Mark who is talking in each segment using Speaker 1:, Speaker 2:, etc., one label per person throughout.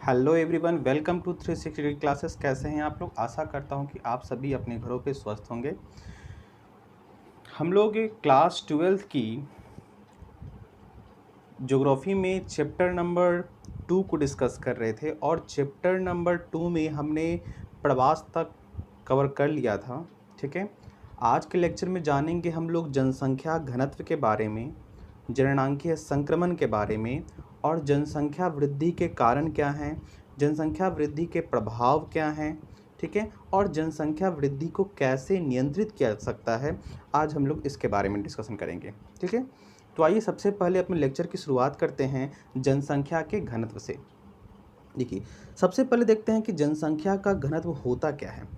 Speaker 1: Hello everyone, welcome to 360 classes. कैसे हैं आप लोग? आशा करता हूं कि आप सभी अपने घरों पे स्वस्थ होंगे। हम लोग क्लास 12th की ज्योग्राफी में चैप्टर नंबर 2 को डिस्कस कर रहे थे और चैप्टर नंबर 2 में हमने प्रवास तक कवर कर लिया था। ठीक है, आज के लेक्चर में जानेंगे हम लोग जनसंख्या घनत्व के बारे में, जननांकीय संक्रमण के बारे में और जनसंख्या वृद्धि के कारण क्या हैं, जनसंख्या वृद्धि के प्रभाव क्या हैं। ठीक है, और जनसंख्या वृद्धि को कैसे नियंत्रित किया जा सकता है, आज हम लोग इसके बारे में डिस्कशन करेंगे। ठीक है, तो आइए सबसे पहले अपने लेक्चर की शुरुआत करते हैं जनसंख्या के घनत्व से। देखिए, सबसे पहले देखते हैं कि जनसंख्या का घनत्व होता क्या है।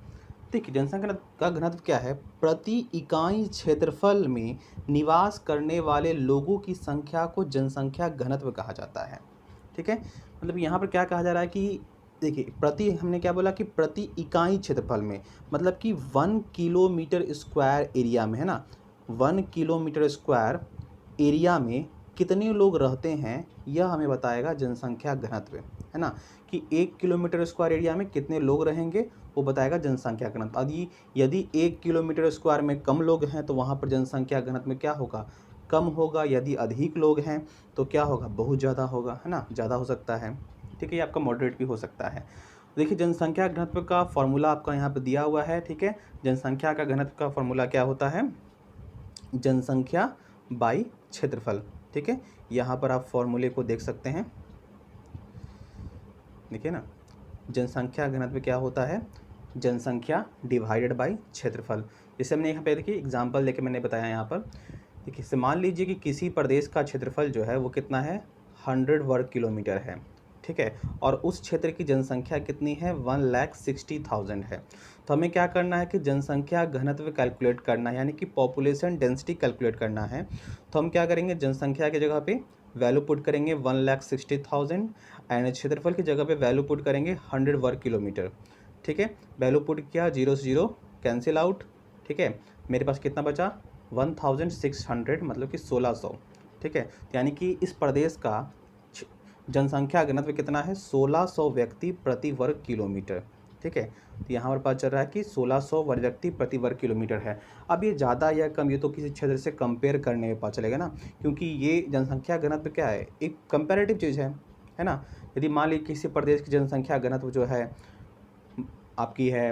Speaker 1: देखिए, जनसंख्या का घनत्व क्या है? प्रति इकाई क्षेत्रफल में निवास करने वाले लोगों की संख्या को जनसंख्या घनत्व कहा जाता है। ठीक है, मतलब यहाँ पर क्या कहा जा रहा है कि देखिए, प्रति हमने क्या बोला कि प्रति इकाई क्षेत्रफल में, मतलब कि 1 किलोमीटर स्क्वायर एरिया में, है ना, 1 किलोमीटर स्क्वायर एरिया में कितने लोग रहते हैं, यह हमें बताएगा जनसंख्या घनत्व, है ना, कि 1 किलोमीटर स्क्वायर एरिया में कितने लोग रहेंगे वो बताएगा जनसंख्या घनत्व। यदि 1 किलोमीटर स्क्वायर में कम लोग हैं तो वहाँ पर जनसंख्या घनत्व में क्या होगा? कम होगा। यदि अधिक लोग हैं तो क्या होगा? बहुत ज़्यादा होगा, है ना, ज़्यादा हो सकता है। ठीक है, ये आपका मॉडरेट भी हो सकता है। देखिए, जनसंख्या घनत्व का फॉर्मूला आपका यहाँ पे दिया हुआ है। ठीक है, जनसंख्या का घनत्व का फॉर्मूला क्या होता है? जनसंख्या बाई क्षेत्रफल। ठीक है, यहाँ पर आप फॉर्मूले को देख सकते हैं। देखिए ना, जनसंख्या घनत्व क्या होता है? जनसंख्या डिवाइडेड बाई क्षेत्रफल। जैसे हमने यहाँ पे देखिए एग्जांपल देके मैंने बताया यहाँ पर। देखिए, से मान लीजिए कि किसी प्रदेश का क्षेत्रफल जो है वो कितना है? 100 वर्ग किलोमीटर है। ठीक है, और उस क्षेत्र की जनसंख्या कितनी है? 1,60,000 है। तो हमें क्या करना है कि जनसंख्या घनत्व कैलकुलेट करना है, यानी कि पॉपुलेशन डेंसिटी कैलकुलेट करना है। तो हम क्या करेंगे? जनसंख्या की जगह पे वैल्यू पुट करेंगे 1,60,000 एंड क्षेत्रफल की जगह पे वैल्यू पुट करेंगे 100 वर्ग किलोमीटर। ठीक है, वैल्यू पुट किया, 0 से 0 कैंसिल आउट। ठीक है, मेरे पास कितना बचा? 1,600, मतलब कि 1600। ठीक है, तो यानी कि इस प्रदेश का जनसंख्या घनत्व कितना है? 1600 व्यक्ति प्रति वर्ग किलोमीटर। ठीक है, तो यहाँ पर पता चल रहा है कि 1600 वर्ग व्यक्ति प्रति वर्ग किलोमीटर है। अब ये ज़्यादा या कम, ये तो किसी क्षेत्र से कंपेयर करने में पता चलेगा ना, क्योंकि ये जनसंख्या घनत्व क्या है? एक कंपैरेटिव चीज़ है ना। यदि मान लीजिए किसी प्रदेश की जनसंख्या घनत्व जो है आपकी है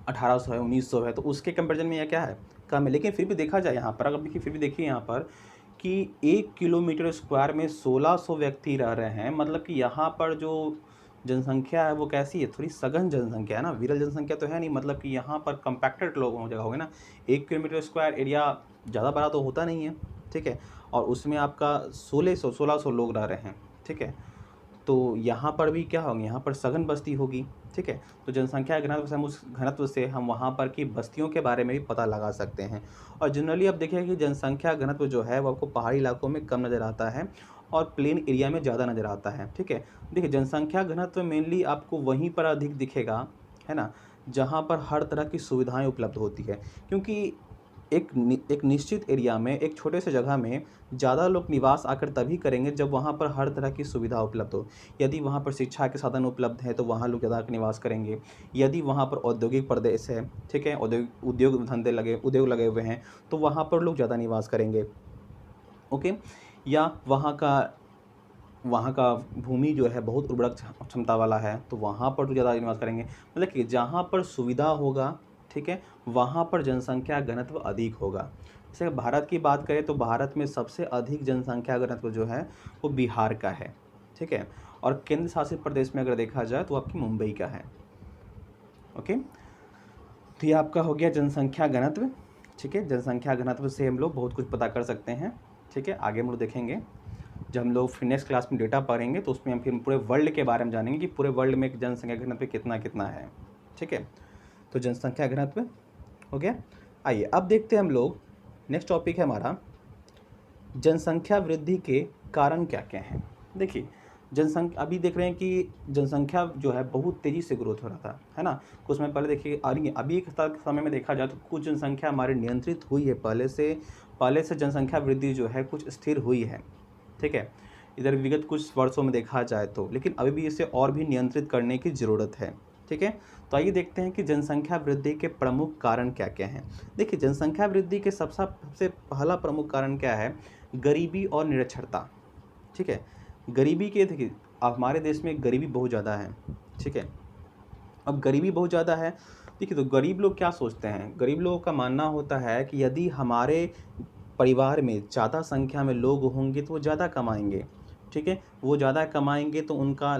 Speaker 1: 1800 है, 1900 है, तो उसके कंपेरिजन में यह क्या है? कम है। लेकिन फिर भी देखा जाए यहाँ पर, अगर फिर भी देखिए यहाँ पर कि 1 किलोमीटर स्क्वायर में 1600 व्यक्ति रह रहे हैं, मतलब कि यहाँ पर जो जनसंख्या है वो कैसी है? थोड़ी सघन जनसंख्या है ना, विरल जनसंख्या तो है नहीं। मतलब कि यहाँ पर कंपैक्टेड लोग हो जगह होगा ना। 1 किलोमीटर स्क्वायर एरिया ज़्यादा बड़ा तो होता नहीं है। ठीक है, और उसमें आपका 1600 लोग रह रहे हैं। ठीक है, तो यहाँ पर भी क्या होगा? यहाँ पर सघन बस्ती होगी। ठीक है, तो जनसंख्या घनत्व से हम उस घनत्व से हम वहाँ पर की बस्तियों के बारे में भी पता लगा सकते हैं। और जनरली अब देखिए कि जनसंख्या घनत्व जो है वो आपको पहाड़ी इलाकों में कम नज़र आता है और प्लेन एरिया में ज़्यादा नज़र आता है। ठीक है, देखिए जनसंख्या घनत्व मेनली आपको वहीं पर अधिक दिखेगा, है ना, जहाँ पर हर तरह की सुविधाएं उपलब्ध होती है। क्योंकि एक निश्चित एरिया में, एक छोटे से जगह में ज़्यादा लोग निवास आकर तभी करेंगे जब वहाँ पर हर तरह की सुविधा उपलब्ध हो। यदि वहाँ पर शिक्षा के साधन उपलब्ध हैं तो वहाँ लोग ज़्यादा निवास करेंगे। यदि वहाँ पर औद्योगिक प्रदेश है, ठीक है, उद्योग लगे हुए हैं, तो वहाँ पर लोग ज़्यादा निवास करेंगे। ओके, या वहाँ का भूमि जो है बहुत उर्वरक क्षमता वाला है, तो वहाँ पर तो ज़्यादा निवास करेंगे। मतलब कि जहाँ पर सुविधा होगा, ठीक है, वहाँ पर जनसंख्या घनत्व अधिक होगा। जैसे भारत की बात करें तो भारत में सबसे अधिक जनसंख्या घनत्व जो है वो बिहार का है। ठीक है, और केंद्र शासित प्रदेश में अगर देखा जाए तो आपकी मुंबई का है। ओके, तो ये आपका हो गया जनसंख्या घनत्व। ठीक है, जनसंख्या घनत्व से हम लोग बहुत कुछ पता कर सकते हैं। ठीक है, आगे हम लोग देखेंगे जब हम लोग फिर नेक्स्ट क्लास में डेटा पढ़ेंगे तो उसमें हम फिर पूरे वर्ल्ड के बारे में जानेंगे कि पूरे वर्ल्ड में जनसंख्या घनत्व कितना कितना है। ठीक है, तो जनसंख्या घनत्व हो गया। आइए अब देखते हैं हम लोग, नेक्स्ट टॉपिक है हमारा जनसंख्या वृद्धि के कारण क्या क्या हैं। देखिए, जनसंख्या अभी देख रहे हैं कि जनसंख्या जो है बहुत तेज़ी से ग्रोथ हो रहा था, है ना। कुछ समय पहले देखिए, अभी एक समय में देखा जाए तो कुछ जनसंख्या हमारी नियंत्रित हुई है। पहले से जनसंख्या वृद्धि जो है कुछ स्थिर हुई है। ठीक है, इधर विगत कुछ वर्षों में देखा जाए तो, लेकिन अभी भी इसे और भी नियंत्रित करने की ज़रूरत है। ठीक है, तो आइए देखते हैं कि जनसंख्या वृद्धि के प्रमुख कारण क्या क्या हैं। देखिए, जनसंख्या वृद्धि के सबसे पहला प्रमुख कारण क्या है? गरीबी और निरक्षरता। ठीक है, गरीबी के देखिए, हमारे देश में गरीबी बहुत ज़्यादा है। ठीक है, अब गरीबी बहुत ज़्यादा है। देखिए, तो गरीब लोग क्या सोचते हैं? गरीब लोगों का मानना होता है कि यदि हमारे परिवार में ज़्यादा संख्या में लोग होंगे तो वो ज़्यादा कमाएँगे। ठीक है? वो ज़्यादा कमाएँगे तो उनका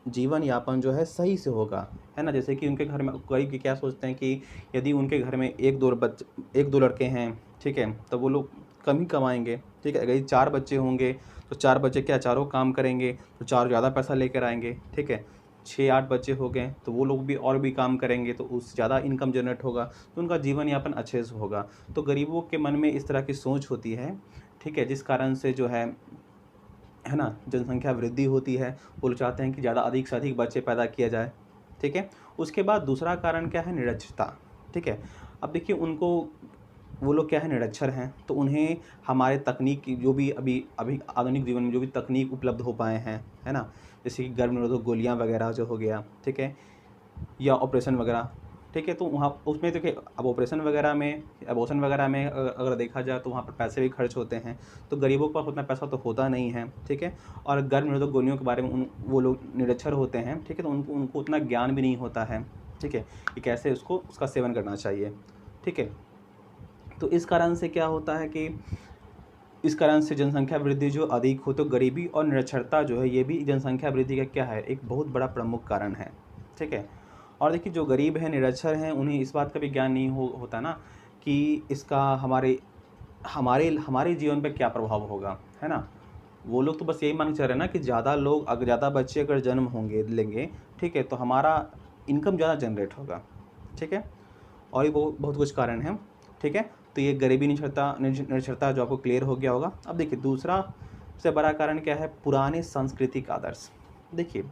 Speaker 1: जीवन यापन जो है सही से होगा, है ना? जैसे कि उनके घर में कई क्या सोचते हैं कि यदि उनके घर में 1-2 लड़के हैं, ठीक है? तो वो लोग कम ही कमाएँगे, ठीक है? अगर 4 बच्चे होंगे, तो 4 बच्चे क्या चारों काम करेंगे, तो 4 ज़्यादा पैसा लेकर आएँगे, ठीक है? 6-8 बच्चे हो गए, तो वो लोग भी और भी काम करेंगे, तो उससे ज़्यादा इनकम जनरेट होगा, तो उनका जीवन यापन अच्छे से होगा। तो गरीबों के मन में इस तरह की सोच होती है, ठीक है? जिस कारण से जो है ना, जनसंख्या वृद्धि होती है। वो लोग चाहते हैं कि ज़्यादा अधिक से अधिक बच्चे पैदा किया जाए, ठीक है? उसके बाद दूसरा कारण क्या है? निरक्षरता, ठीक है? अब देखिए, उनको वो लोग क्या है, निरक्षर हैं, तो उन्हें हमारे तकनीक की जो भी अभी अभी आधुनिक जीवन में जो भी तकनीक उपलब्ध हो पाए हैं, है ना? जैसे कि गर्भ निरोधक गोलियाँ वगैरह जो हो गया, ठीक है? या ऑपरेशन वगैरह, ठीक है? तो वहाँ उसमें देखिए, अब ऑपरेशन वगैरह में, अबॉर्शन वगैरह में अगर देखा जाए तो वहाँ पर पैसे भी खर्च होते हैं, तो गरीबों के पास उतना पैसा तो होता नहीं है, ठीक है? और गर्भ निरोधक गोलियों के बारे में वो लोग निरक्षर होते हैं, ठीक है? तो उनको उनको उतना ज्ञान भी नहीं होता है, ठीक है? कि कैसे उसका सेवन करना चाहिए, ठीक है? तो इस कारण से क्या होता है कि इस कारण से जनसंख्या वृद्धि जो अधिक हो, तो गरीबी और निरक्षरता जो है, ये भी जनसंख्या वृद्धि का क्या है, एक बहुत बड़ा प्रमुख कारण है, ठीक है? और देखिए, जो गरीब हैं, निरक्षर हैं, उन्हें इस बात का भी ज्ञान नहीं होता ना कि इसका हमारे हमारे हमारे जीवन पे क्या प्रभाव होगा, है ना? वो लोग तो बस यही मान के चल रहे हैं ना कि ज़्यादा लोग, अगर ज़्यादा बच्चे अगर जन्म होंगे लेंगे, ठीक है, तो हमारा इनकम ज़्यादा जनरेट होगा, ठीक है? और भी बहुत बहुत कुछ कारण हैं, ठीक है? तो ये गरीबी निरक्षरता जो आपको क्लियर हो गया होगा। अब देखिए, दूसरा सबसे बड़ा कारण क्या है? पुराने सांस्कृतिक आदर्श। देखिए,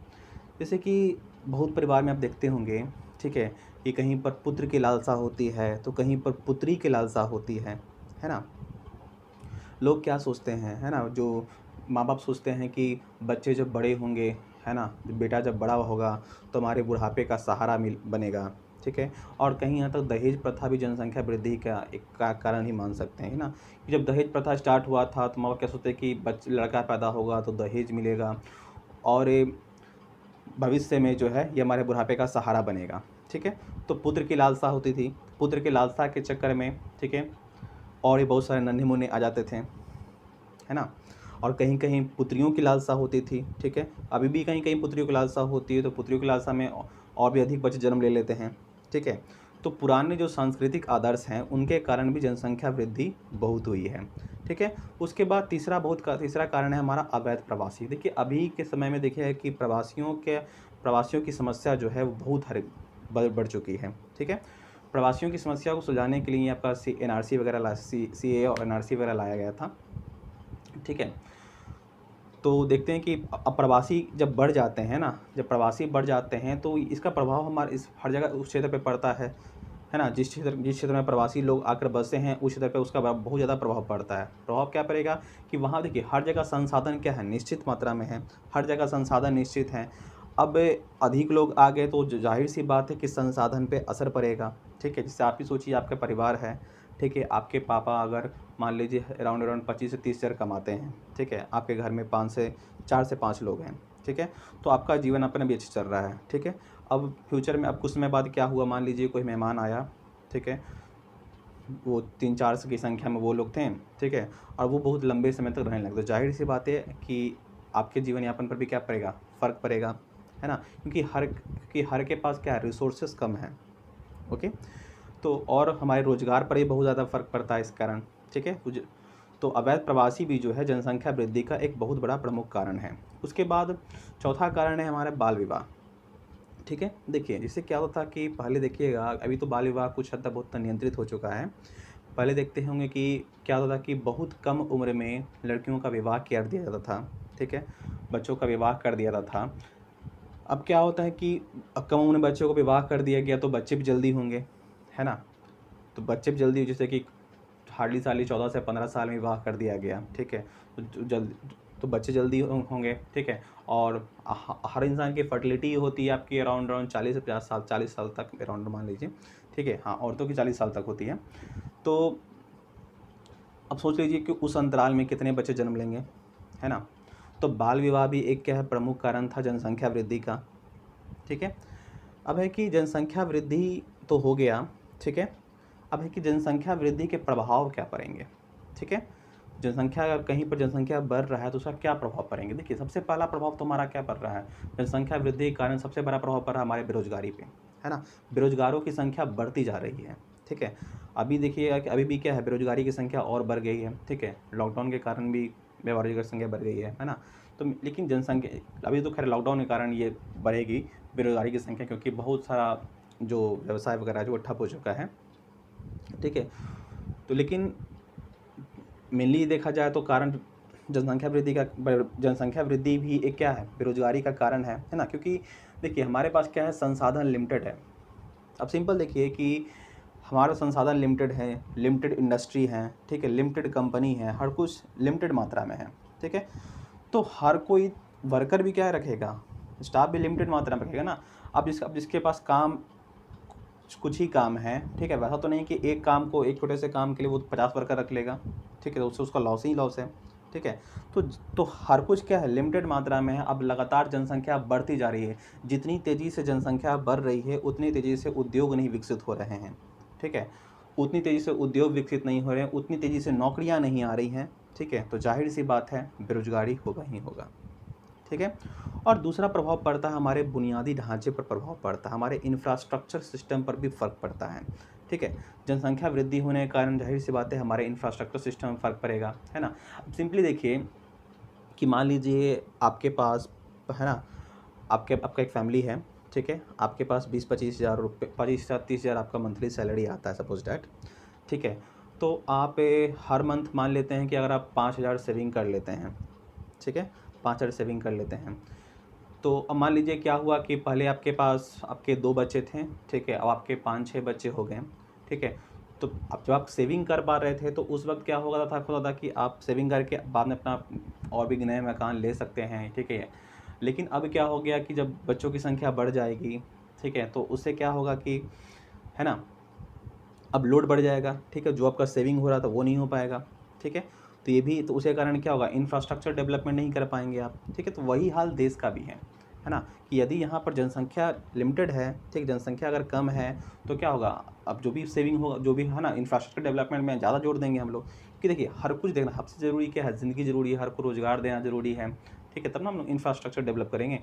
Speaker 1: जैसे कि बहुत परिवार में आप देखते होंगे, ठीक है, कि कहीं पर पुत्र की लालसा होती है, तो कहीं पर पुत्री की लालसा होती है ना? लोग क्या सोचते हैं, है ना? जो माँ-बाप सोचते हैं कि बच्चे जब बड़े होंगे, है ना? बेटा जब बड़ा होगा तो हमारे बुढ़ापे का सहारा बनेगा, ठीक है? और कहीं यहाँ तक दहेज प्रथा भी जनसंख्या वृद्धि का एक कारण ही मान सकते हैं, है ना? कि जब दहेज प्रथा स्टार्ट हुआ था तो माँ-बाप क्या सोचते हैं कि लड़का पैदा होगा तो दहेज मिलेगा, और ये भविष्य में जो है ये हमारे बुढ़ापे का सहारा बनेगा, ठीक है? तो पुत्र की लालसा होती थी, पुत्र की लालसा के चक्कर में, ठीक है, और ये बहुत सारे नन्हे-मुन्ने आ जाते थे, है ना? और कहीं-कहीं पुत्रियों की लालसा होती थी, ठीक है? अभी भी कहीं-कहीं पुत्रियों की लालसा होती है, तो पुत्रियों की लालसा में और भी अधिक बच्चे जन्म ले लेते हैं, ठीक है? तो पुराने जो सांस्कृतिक आदर्श हैं, उनके कारण भी जनसंख्या वृद्धि बहुत हुई है, ठीक है? उसके बाद तीसरा कारण है हमारा अवैध प्रवासी। देखिए, अभी के समय में देखिए कि प्रवासियों की समस्या जो है वो बहुत बढ़ चुकी है, ठीक है? प्रवासियों की समस्या को सुलझाने के लिए आपका एनआरसी वगैरह सीएए और एनआरसी वगैरह लाया गया था, ठीक है? तो देखते हैं कि अब प्रवासी जब बढ़ जाते हैं ना, जब प्रवासी बढ़ जाते हैं तो इसका प्रभाव हमारे इस हर जगह उस क्षेत्र पे पड़ता है ना? जिस क्षेत्र में प्रवासी लोग आकर बसे हैं, उस क्षेत्र पे उसका बहुत ज़्यादा प्रभाव पड़ता है। प्रभाव क्या पड़ेगा कि वहाँ देखिए, हर जगह संसाधन क्या है, निश्चित मात्रा में है, हर जगह संसाधन निश्चित हैं। अब अधिक लोग आ गए तो ज़ाहिर-सी बात है कि संसाधन पे असर पड़ेगा, ठीक है? जैसे आप ही सोचिए, आपका परिवार है, ठीक है? आपके पापा अगर मान लीजिए अराउंड अराउंड 25 से 30 हज़ार कमाते हैं, ठीक है? आपके घर में 4 से 5 लोग हैं, ठीक है? तो आपका जीवन यापन अभी अच्छा चल रहा है, ठीक है? अब फ्यूचर में अब कुछ समय बाद क्या हुआ, मान लीजिए कोई मेहमान आया, ठीक है? वो 3-4 की संख्या में वो लोग थे, ठीक है? और वो बहुत लंबे समय तक रहने लगे, तो ज़ाहिर-सी बात है कि आपके जीवन यापन पर भी क्या पड़ेगा, फ़र्क पड़ेगा, है ना? क्योंकि हर के पास क्या है, रिसोर्सेज़ कम हैं, ओके? तो और हमारे रोज़गार पर भी बहुत ज़्यादा फ़र्क पड़ता है इस कारण, ठीक है? तो अवैध प्रवासी भी जो है जनसंख्या वृद्धि का एक बहुत बड़ा प्रमुख कारण है। उसके बाद चौथा कारण है हमारा बाल विवाह, ठीक है? देखिए, इससे क्या होता है कि पहले देखिएगा, अभी तो बाल विवाह कुछ हद तक बहुत नियंत्रित हो चुका है। पहले देखते होंगे कि क्या होता था कि बहुत कम उम्र में लड़कियों का विवाह कर दिया जाता था, ठीक है? बच्चों का विवाह कर दिया जाता था। अब क्या होता है कि कम उम्र में बच्चों को विवाह कर दिया गया तो बच्चे भी जल्दी होंगे, है ना? तो बच्चे भी जल्दी, जैसे कि हार्डली साली 14 से 15 साल में विवाह कर दिया गया, ठीक है? तो तो बच्चे जल्दी होंगे, ठीक है। और हर इंसान की फर्टिलिटी होती है आपकी अराउंड 40 से 50 साल, 40 साल तक अराउंड मान लीजिए, ठीक है। हाँ, औरतों की 40 साल तक होती है। तो अब सोच लीजिए कि उस अंतराल में कितने बच्चे जन्म लेंगे, है ना। तो बाल विवाह भी एक क्या है, प्रमुख कारण था जनसंख्या वृद्धि का, ठीक है। अब है कि जनसंख्या वृद्धि तो हो गया, ठीक है। अब है कि जनसंख्या वृद्धि के प्रभाव क्या पड़ेंगे, ठीक है। जनसंख्या, अगर कहीं पर जनसंख्या बढ़ रहा है तो उसका क्या प्रभाव पड़ेंगे। देखिए, सबसे पहला प्रभाव तो हमारा क्या पड़ रहा है, जनसंख्या वृद्धि के कारण सबसे बड़ा प्रभाव पड़ रहा है हमारे बेरोजगारी पे, है ना। बेरोजगारों की संख्या बढ़ती जा रही है, ठीक है। अभी देखिएगा कि अभी भी क्या है, बेरोजगारी की संख्या और बढ़ गई है, ठीक है। लॉकडाउन के कारण भी बेरोजगारी की संख्या बढ़ गई है ना। तो लेकिन जनसंख्या अभी तो खैर लॉकडाउन के कारण ये बढ़ेगी बेरोजगारी की संख्या, क्योंकि बहुत सारा जो व्यवसाय वगैरह जो ठप हो चुका है, ठीक है। तो लेकिन मेनली देखा जाए तो कारण जनसंख्या वृद्धि भी एक क्या है, बेरोजगारी का कारण है ना। क्योंकि देखिए हमारे पास क्या है, संसाधन लिमिटेड है। अब सिंपल देखिए कि हमारा संसाधन लिमिटेड है, लिमिटेड इंडस्ट्री है, ठीक है, लिमिटेड कंपनी है, हर कुछ लिमिटेड मात्रा में है, ठीक है। तो हर कोई वर्कर भी क्या रखेगा, स्टाफ भी लिमिटेड मात्रा में रखेगा ना। अब जिसके पास काम कुछ ही काम है, ठीक है, वैसा तो नहीं कि एक काम को, एक छोटे से काम के लिए वो 50 वर्कर रख लेगा, ठीक है, तो उससे उसका लॉस ही लॉस है, ठीक है। तो हर कुछ क्या है, लिमिटेड मात्रा में है। अब लगातार जनसंख्या बढ़ती जा रही है, जितनी तेज़ी से जनसंख्या बढ़ रही है उतनी तेज़ी से उद्योग नहीं विकसित हो रहे हैं, ठीक है। उतनी तेज़ी से उद्योग विकसित नहीं हो रहे हैं, उतनी तेज़ी से नौकरियां नहीं आ रही हैं, ठीक है। तो जाहिर सी बात है, बेरोजगारी होगा ही होगा, ठीक है। और दूसरा प्रभाव पड़ता है हमारे बुनियादी ढांचे पर, प्रभाव पड़ता है हमारे इंफ्रास्ट्रक्चर सिस्टम पर भी फ़र्क पड़ता है, ठीक है। जनसंख्या वृद्धि होने के कारण जाहिर सी बात है हमारे इंफ्रास्ट्रक्चर सिस्टम में फ़र्क पड़ेगा, है ना। अब सिंपली देखिए कि मान लीजिए आपके पास, है ना, आपका एक फैमिली है, ठीक है। आपके पास 20-25 हज़ार रुपये, 25-30 हज़ार आपका मंथली सैलरी आता है, सपोज डैट, ठीक है। तो आप हर मंथ मान लेते हैं कि अगर आप 5,000 सेविंग कर लेते हैं, ठीक है, 5,000 सेविंग कर लेते हैं। तो अब मान लीजिए क्या हुआ कि पहले आपके पास आपके 2 बच्चे थे, ठीक है, अब आपके 5-6 बच्चे हो गए, ठीक है। तो अब जब आप सेविंग कर पा रहे थे तो उस वक्त क्या होता था कि आप सेविंग करके बाद में अपना और भी नए मकान ले सकते हैं, ठीक है। लेकिन अब क्या हो गया कि जब बच्चों की संख्या बढ़ जाएगी, ठीक है, तो उससे क्या होगा कि, है ना, अब लोड बढ़ जाएगा, ठीक है। जो आपका सेविंग हो रहा था वो नहीं हो पाएगा, ठीक है। तो ये भी, तो उसके कारण क्या होगा, इंफ्रास्ट्रक्चर डेवलपमेंट नहीं कर पाएंगे आप, ठीक है। तो वही हाल देश का भी है ना, कि यदि यहाँ पर जनसंख्या लिमिटेड है, ठीक, जनसंख्या अगर कम है तो क्या होगा, अब जो भी सेविंग होगा, जो भी है ना, इंफ्रास्ट्रक्चर डेवलपमेंट में ज़्यादा जोर देंगे हम लोग। कि देखिए हर कुछ देखना सबसे ज़रूरी क्या है, ज़िंदगी ज़रूरी है, हर को रोज़गार देना ज़रूरी है, ठीक है, तब ना हम इंफ्रास्ट्रक्चर डेवलप करेंगे,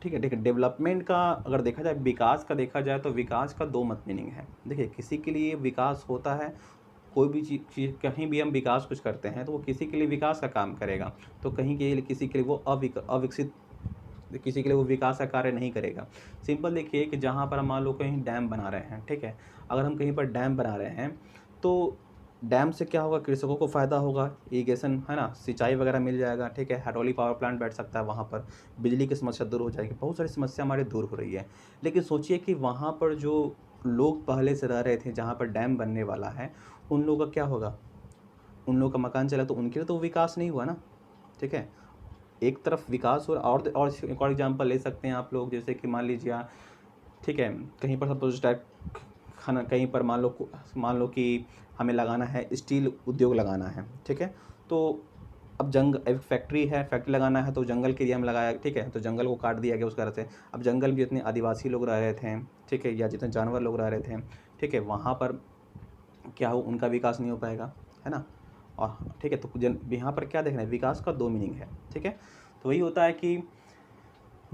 Speaker 1: ठीक है, ठीक है। डेवलपमेंट का अगर देखा जाए, विकास का देखा जाए तो विकास का दो मत मीनिंग है। देखिए किसी के लिए विकास होता है, कोई भी चीज़ कहीं भी हम विकास कुछ करते हैं तो वो किसी के लिए विकास का काम करेगा, तो कहीं के लिए किसी के लिए वो अविकसित, किसी के लिए वो विकास का कार्य नहीं करेगा। सिंपल देखिए कि जहाँ पर हम मान लो कहीं डैम बना रहे हैं, ठीक है, अगर हम कहीं पर डैम बना रहे हैं तो डैम से क्या होगा, कृषकों को फ़ायदा होगा, इरिगेशन, है ना, सिंचाई वगैरह मिल जाएगा, ठीक है, हाइड्रोलिक पावर प्लांट बैठ सकता है वहाँ पर, बिजली की समस्या दूर हो जाएगी, बहुत सारी समस्या हमारी दूर हो रही है। लेकिन सोचिए कि वहाँ पर जो लोग पहले से रह रहे थे, जहाँ पर डैम बनने वाला है, उन लोगों का क्या होगा, उन लोगों का मकान चला तो उनके लिए तो विकास नहीं हुआ ना, ठीक है। एक तरफ विकास हो रहा, और एक और एग्जांपल ले सकते हैं आप लोग, जैसे कि मान लीजिए ठीक है, कहीं पर सपोज टाइप खाना, कहीं पर मान लो कि हमें लगाना है, स्टील उद्योग लगाना है, ठीक है। तो अब एक फैक्ट्री है, फैक्ट्री लगाना है तो जंगल के एरिया में लगाया, ठीक है, तो जंगल को काट दिया गया उस कारण से। अब जंगल में जितने आदिवासी लोग रह रहे थे, ठीक है, या जितने जानवर लोग रह रहे थे, ठीक है, वहाँ पर क्या हो, उनका विकास नहीं हो पाएगा, है ना। और ठीक है, तो यहाँ पर क्या देखना है, विकास का दो मीनिंग है, ठीक है। तो वही होता है कि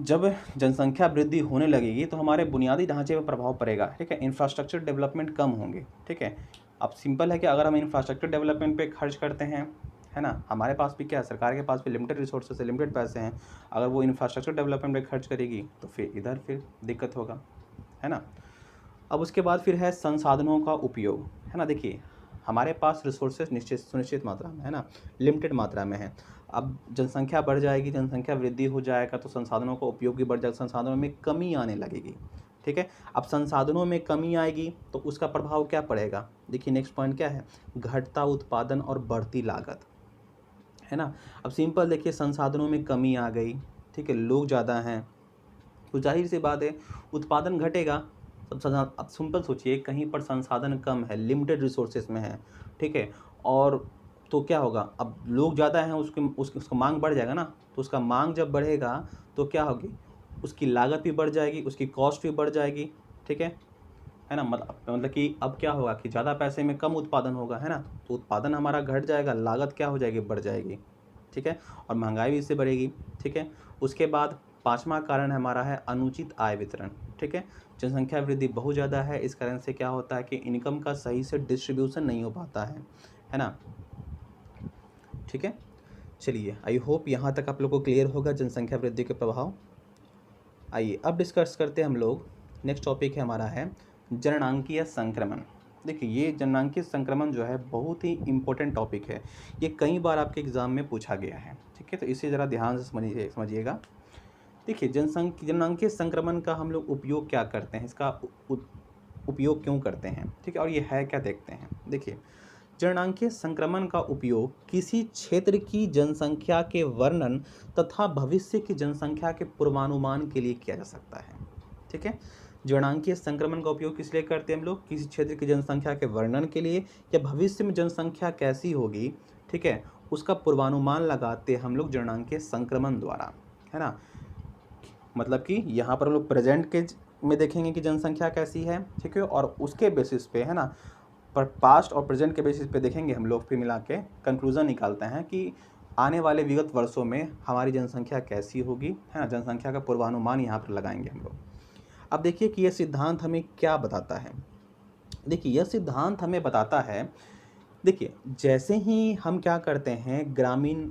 Speaker 1: जब जनसंख्या वृद्धि होने लगेगी तो हमारे बुनियादी ढांचे पर प्रभाव पड़ेगा, ठीक है, इंफ्रास्ट्रक्चर डेवलपमेंट कम होंगे, ठीक है। अब सिंपल है कि अगर हम इंफ्रास्ट्रक्चर डेवलपमेंट पे खर्च करते हैं, है ना, हमारे पास भी क्या है, सरकार के पास भी लिमिटेड रिसोर्सेज है, लिमिटेड पैसे हैं, अगर वो इंफ्रास्ट्रक्चर डेवलपमेंट पे खर्च करेगी तो फिर दिक्कत होगा, है ना। अब उसके बाद फिर है संसाधनों का उपयोग, है ना। देखिए हमारे पास रिसोर्सेज सुनिश्चित मात्रा में है ना, लिमिटेड मात्रा में है। अब जनसंख्या बढ़ जाएगी, जनसंख्या वृद्धि हो जाएगा तो संसाधनों का उपयोग भी बढ़ जाएगा, संसाधनों में कमी आने लगेगी, ठीक है। अब संसाधनों में कमी आएगी तो उसका प्रभाव क्या पड़ेगा, देखिए नेक्स्ट पॉइंट क्या है, घटता उत्पादन और बढ़ती लागत, है ना। अब सिंपल देखिए, संसाधनों में कमी आ गई, ठीक है, लोग ज़्यादा हैं, तो जाहिर सी बात है उत्पादन घटेगा। अब सिंपल सोचिए, कहीं पर संसाधन कम है, लिमिटेड रिसोर्सेज में है, ठीक है, और तो क्या होगा, अब लोग ज़्यादा हैं, उसका मांग बढ़ जाएगा ना, तो उसका मांग जब बढ़ेगा तो क्या होगी, उसकी लागत भी बढ़ जाएगी, उसकी कॉस्ट भी बढ़ जाएगी, ठीक है ना। मतलब कि अब क्या होगा कि ज़्यादा पैसे में कम उत्पादन होगा, है ना, तो उत्पादन हमारा घट जाएगा, लागत क्या हो जाएगी, बढ़ जाएगी, ठीक है, और महंगाई भी इससे बढ़ेगी, ठीक है। उसके बाद पांचवा कारण हमारा है अनुचित आय वितरण, ठीक है। जनसंख्या वृद्धि बहुत ज़्यादा है, इस कारण से क्या होता है कि इनकम का सही से डिस्ट्रीब्यूशन नहीं हो पाता है ना, ठीक है। चलिए, आई होप यहाँ तक आप लोग को क्लियर होगा जनसंख्या वृद्धि के प्रभाव। आइए अब डिस्कस करते हैं हम लोग, नेक्स्ट टॉपिक है हमारा है जननांकीय संक्रमण। देखिए, ये जननांकीय संक्रमण जो है बहुत ही इम्पोर्टेंट टॉपिक है, ये कई बार आपके एग्ज़ाम में पूछा गया है, ठीक है, तो इसे ज़रा ध्यान से समझिएगा। देखिए, जननांकीय संक्रमण का हम लोग उपयोग क्या करते हैं, इसका उपयोग क्यों करते हैं, ठीक है, और ये है क्या, देखते हैं। देखिए, जननांकीय संक्रमण का उपयोग किसी क्षेत्र की जनसंख्या के वर्णन तथा भविष्य की जनसंख्या के पूर्वानुमान के लिए किया जा सकता है, ठीक है। जननांकीय संक्रमण का उपयोग किस लिए करते हैं हम लोग, किसी क्षेत्र की जनसंख्या के वर्णन के लिए, या भविष्य में जनसंख्या कैसी होगी, ठीक है, उसका पूर्वानुमान लगाते हम लोग जननांकीय संक्रमण द्वारा, है ना। मतलब कि यहाँ पर हम लोग प्रेजेंट के में देखेंगे कि जनसंख्या कैसी है, ठीक है, और उसके बेसिस पे, है ना, पर पास्ट और प्रेजेंट के बेसिस पे देखेंगे हम लोग, फिर मिला के कंक्लूज़न निकालते हैं कि आने वाले विगत वर्षों में हमारी जनसंख्या कैसी होगी, है ना, जनसंख्या का पूर्वानुमान यहाँ पर लगाएंगे हम लोग। अब देखिए कि यह सिद्धांत हमें क्या बताता है। देखिए, यह सिद्धांत हमें बताता है, देखिए, जैसे ही हम क्या करते हैं, ग्रामीण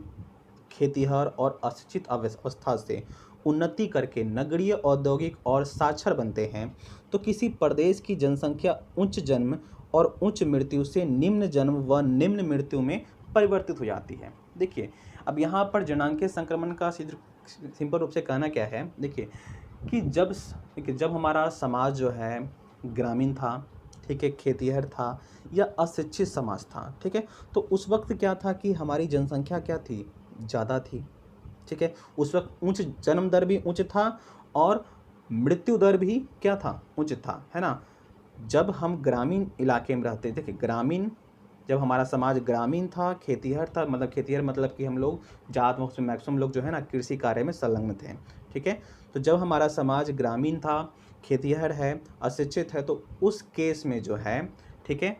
Speaker 1: खेतिहर और अशिक्षित अवस्था से उन्नति करके नगरीय, औद्योगिक और साक्षर बनते हैं, तो किसी प्रदेश की जनसंख्या उच्च जन्म और उच्च मृत्यु से निम्न जन्म व निम्न मृत्यु में परिवर्तित हो जाती है। देखिए, अब यहाँ पर जननांकीय संक्रमण का सिंपल रूप से कहना क्या है, देखिए कि जब हमारा समाज जो है ग्रामीण था, ठीक है, खेतिहर था या अशिक्षित समाज था, ठीक है, तो उस वक्त क्या था कि हमारी जनसंख्या क्या थी, ज़्यादा थी, ठीक है, उस वक्त उच्च जन्म दर भी उच्च था और मृत्यु दर भी क्या था, उच्च था, है ना। जब हम ग्रामीण इलाके में रहते, देखिए ग्रामीण, जब हमारा समाज ग्रामीण था, खेतिहर था, मतलब खेतिहर मतलब कि हम लोग ज़्यादा मैक्सिमम लोग जो है ना कृषि कार्य में संलग्न थे, ठीक है। तो जब हमारा समाज ग्रामीण था, खेतिहर है, अशिक्षित है, तो उस केस में जो है, ठीक है,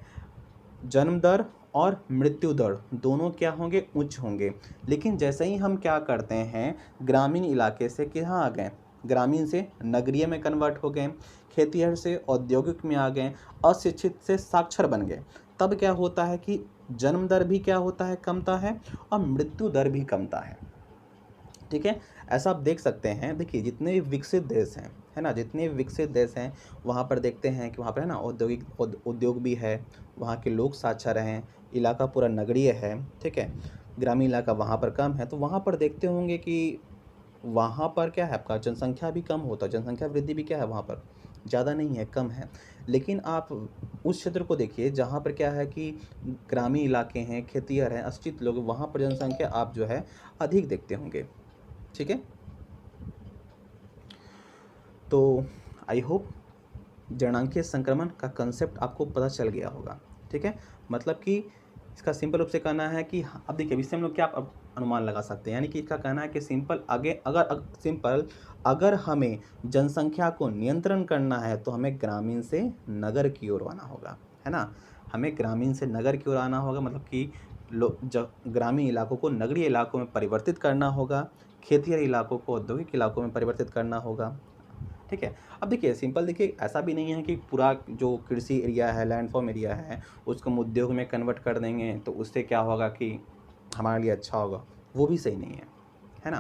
Speaker 1: जन्म दर और मृत्यु दर दोनों क्या होंगे, उच्च होंगे। लेकिन जैसे ही हम क्या करते हैं, ग्रामीण इलाके से कहाँ आ गए, ग्रामीण से नगरीय में कन्वर्ट हो गए, खेतिहर से औद्योगिक में आ गए, अशिक्षित से साक्षर बन गए, तब क्या होता है कि जन्म दर भी क्या होता है, कमता है, और मृत्यु दर भी कमता है, ठीक है। ऐसा आप देख सकते हैं। देखिए, जितने विकसित देश हैं, है ना, जितने विकसित देश हैं वहाँ पर देखते हैं कि वहाँ पर है ना उद्योग भी है, वहाँ के लोग साक्षर हैं, इलाका पूरा नगरीय है, ठीक है, ग्रामीण इलाका वहाँ पर कम है, तो वहाँ पर देखते होंगे कि वहाँ पर क्या है, आपका जनसंख्या भी कम होता है, जनसंख्या वृद्धि भी क्या है वहाँ पर, ज़्यादा नहीं है, कम है। लेकिन आप उस क्षेत्र को देखिए जहाँ पर क्या है कि ग्रामीण इलाके हैं, खेतिहर हैं, अशिक्षित लोग, वहाँ पर जनसंख्या आप जो है अधिक देखते होंगे, ठीक है। तो आई होप जननांकीय संक्रमण का कंसेप्ट आपको पता चल गया होगा, ठीक है। मतलब कि इसका सिंपल रूप से कहना है कि अब देखिए, इससे हम लोग क्या अनुमान लगा सकते हैं, यानी कि इसका कहना है कि अगर हमें जनसंख्या को नियंत्रण करना है तो हमें ग्रामीण से नगर की ओर आना होगा, है ना, हमें ग्रामीण से नगर की ओर आना होगा, मतलब कि ग्रामीण इलाकों को नगरीय इलाकों में परिवर्तित करना होगा, खेतिहर इलाकों को औद्योगिक इलाकों में परिवर्तित करना होगा, ठीक है। अब देखिए, सिंपल देखिए, ऐसा भी नहीं है कि पूरा जो कृषि एरिया है, लैंडफॉर्म एरिया है, उसको हम उद्योग में कन्वर्ट कर देंगे तो उससे क्या होगा कि हमारे लिए अच्छा होगा, वो भी सही नहीं है ना।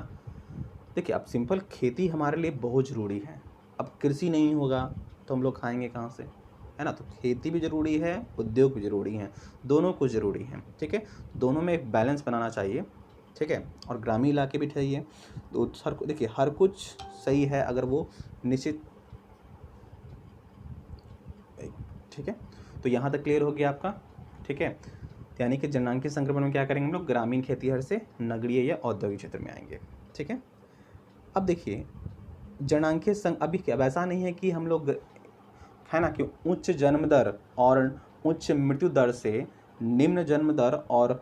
Speaker 1: देखिए, अब सिंपल खेती हमारे लिए बहुत ज़रूरी है। अब कृषि नहीं होगा तो हम लोग खाएंगे कहाँ से, है ना। तो खेती भी ज़रूरी है, उद्योग भी ज़रूरी है, दोनों कुछ ज़रूरी हैं, ठीक है। दोनों में एक बैलेंस बनाना चाहिए, ठीक है, और ग्रामीण इलाके भी चाहिए। तो देखिए, हर कुछ सही है अगर वो निश्चित, ठीक है। तो यहाँ तक क्लियर हो गया आपका, ठीक है। यानी कि जनांकीय संक्रमण में क्या करेंगे हम लोग, ग्रामीण खेतीहर से नगरीय या औद्योगिक क्षेत्र में आएंगे। ठीक है, अब देखिए जनांकीय अभी क्या वैसा नहीं है कि हम लोग है ना कि उच्च जन्म दर और उच्च मृत्यु दर से निम्न जन्म दर और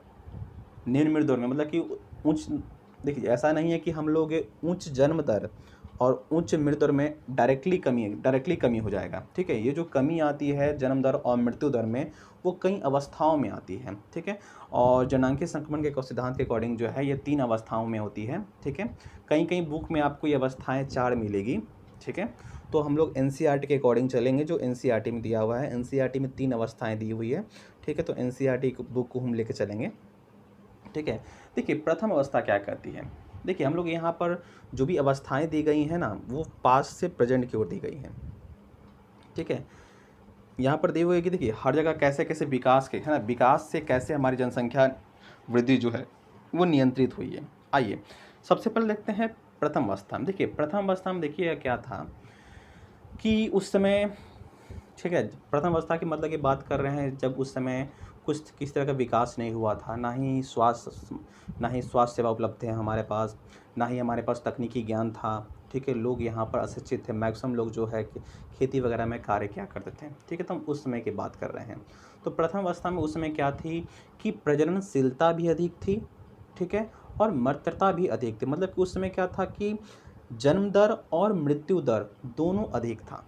Speaker 1: निम्न मृत्यु दर में, मतलब कि उच्च, देखिए ऐसा नहीं है कि हम लोग उच्च जन्म दर और उच्च मृत्यु दर में डायरेक्टली कमी हो जाएगा। ठीक है, ये जो कमी आती है जन्म दर और मृत्यु दर में वो कई अवस्थाओं में आती है। ठीक है, और जनांकीय संक्रमण के सिद्धांत के अकॉर्डिंग जो है ये 3 अवस्थाओं में होती है। ठीक है, कई बुक में आपको ये अवस्थाएं 4 मिलेगी। ठीक है, तो हम लोग एनसीईआरटी के अकॉर्डिंग चलेंगे, जो एनसीईआरटी में दिया हुआ है। एनसीईआरटी में 3 अवस्थाएं दी हुई है। ठीक है, तो एनसीईआरटी बुक को हम लेकर चलेंगे। ठीक है, देखिए प्रथम अवस्था क्या करती है। देखिए हम लोग यहाँ पर जो भी अवस्थाएं दी गई हैं ना वो पास्ट से प्रेजेंट की ओर दी गई हैं। ठीक है, यहाँ पर दी हुई है कि देखिए हर जगह कैसे कैसे विकास के है ना, विकास से कैसे हमारी जनसंख्या वृद्धि जो है वो नियंत्रित हुई है। आइए सबसे पहले देखते हैं प्रथम अवस्था में। देखिए प्रथम अवस्था में देखिए क्या था कि उस समय, ठीक है, प्रथम अवस्था की मतलब की बात कर रहे हैं जब उस समय कुछ किस तरह का विकास नहीं हुआ था, ना ही स्वास्थ्य सेवा उपलब्ध है हमारे पास, ना ही हमारे पास तकनीकी ज्ञान था। ठीक है, लोग यहाँ पर अशिक्षित थे, मैक्सिमम लोग जो है कि खेती वगैरह में कार्य क्या करते थे। ठीक है, तो हम उस समय की बात कर रहे हैं। तो प्रथम अवस्था में उस समय क्या थी कि प्रजननशीलता भी अधिक थी। ठीक है, और मृत्यता भी अधिक थी, मतलब कि उस समय क्या था कि जन्म दर और मृत्यु दर दोनों अधिक था।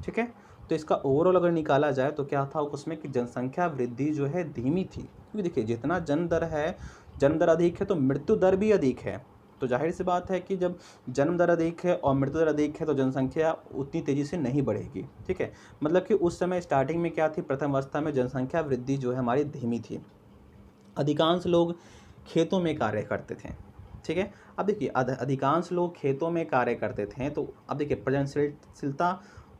Speaker 1: ठीक है, तो इसका ओवरऑल अगर निकाला जाए तो क्या था उसमें कि जनसंख्या वृद्धि जो है धीमी थी, क्योंकि देखिए जितना जन्म दर अधिक है तो मृत्यु दर भी अधिक है। तो जाहिर सी बात है कि जब जन्म दर अधिक है और मृत्यु दर अधिक है तो जनसंख्या उतनी तेज़ी से नहीं बढ़ेगी। ठीक है, मतलब कि उस समय स्टार्टिंग में क्या थी, प्रथम अवस्था में जनसंख्या वृद्धि जो है हमारी धीमी थी। अधिकांश लोग खेतों में कार्य करते थे। ठीक है, अब देखिए अधिकांश लोग खेतों में कार्य करते थे, तो अब देखिए प्रजननशीलता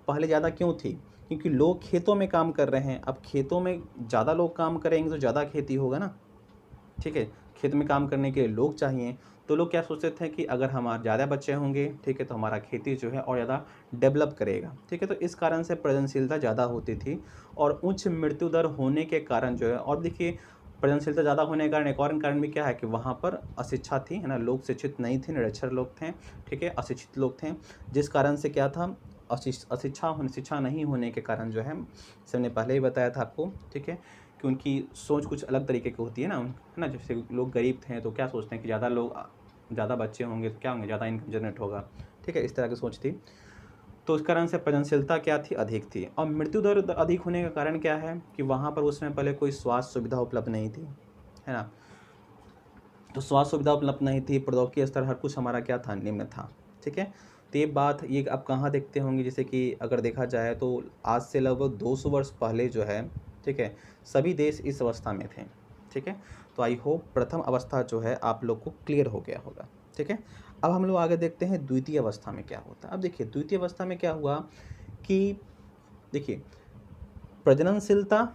Speaker 1: पहले ज़्यादा क्यों थी, क्योंकि लोग खेतों में काम कर रहे हैं। अब खेतों में ज़्यादा लोग काम करेंगे तो ज़्यादा खेती होगा ना। ठीक है, खेत में काम करने के लिए लोग चाहिए, तो लोग क्या सोचते थे कि अगर हमारे ज़्यादा बच्चे होंगे, ठीक है, तो हमारा खेती जो है और ज़्यादा डेवलप करेगा। ठीक है, तो इस कारण से प्रजननशीलता ज़्यादा होती थी और उच्च मृत्यु दर होने के कारण जो है, और देखिए प्रजननशीलता ज़्यादा होने के कारण एक और कारण भी क्या है कि वहाँ पर अशिक्षा थी, है ना, लोग शिक्षित नहीं थे, निरक्षर लोग थे। ठीक है, अशिक्षित लोग थे, जिस कारण से क्या था, शिक्षा नहीं होने के कारण जो है, जैसे मैंने पहले ही बताया था आपको। ठीक है, कि उनकी सोच कुछ अलग तरीके की होती है ना, जैसे लोग गरीब थे तो क्या सोचते हैं कि ज़्यादा बच्चे होंगे तो क्या होंगे, ज़्यादा इनकम जनरेट होगा। ठीक है, इस तरह की सोच थी, तो इस कारण से प्रजननशीलता क्या थी, अधिक थी। और मृत्यु दर अधिक होने का कारण क्या है कि वहाँ पर उसमें पहले कोई स्वास्थ्य सुविधा उपलब्ध नहीं थी, है ना, तो स्वास्थ्य सुविधा उपलब्ध नहीं थी, प्रौद्योगिकी स्तर हर कुछ हमारा क्या था, निम्न था। ठीक है, तो ये बात ये आप कहाँ देखते होंगे, जैसे कि अगर देखा जाए तो आज से लगभग 200 वर्ष पहले जो है, ठीक है, सभी देश इस अवस्था में थे। ठीक है, तो आई होप प्रथम अवस्था जो है आप लोग को क्लियर हो गया होगा। ठीक है, अब हम लोग आगे देखते हैं द्वितीय अवस्था में क्या होता है। अब देखिए द्वितीय अवस्था में क्या हुआ कि देखिए प्रजननशीलता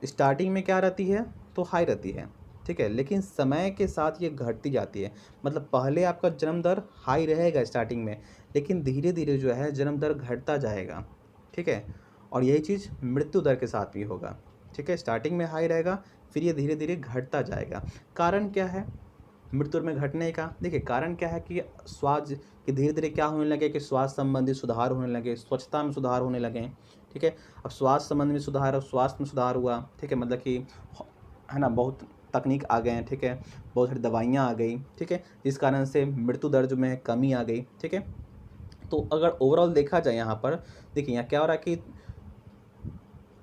Speaker 1: स्टार्टिंग में क्या रहती है, तो हाई रहती है। ठीक है, लेकिन समय के साथ ये घटती जाती है, मतलब पहले आपका जन्म दर हाई रहेगा स्टार्टिंग में, लेकिन धीरे धीरे जो है जन्म दर घटता जाएगा। ठीक है, और यही चीज़ मृत्यु दर के साथ भी होगा। ठीक है, स्टार्टिंग में हाई रहेगा, फिर ये धीरे धीरे घटता जाएगा। कारण क्या है मृत्यु दर में घटने का, देखिए कारण क्या है कि स्वास्थ्य कि धीरे धीरे क्या होने लगे कि स्वास्थ्य संबंधी सुधार होने लगे, स्वच्छता में सुधार होने लगे। ठीक है, अब स्वास्थ्य संबंध में सुधार और स्वास्थ्य में सुधार हुआ। ठीक है, मतलब कि है ना, बहुत तकनीक आ गए हैं। ठीक है, बहुत सारी दवाइयाँ आ गई। ठीक है, जिस कारण से मृत्यु दर में कमी आ गई। ठीक है, तो अगर ओवरऑल देखा जाए यहाँ पर, देखिए यहाँ क्या हो रहा है कि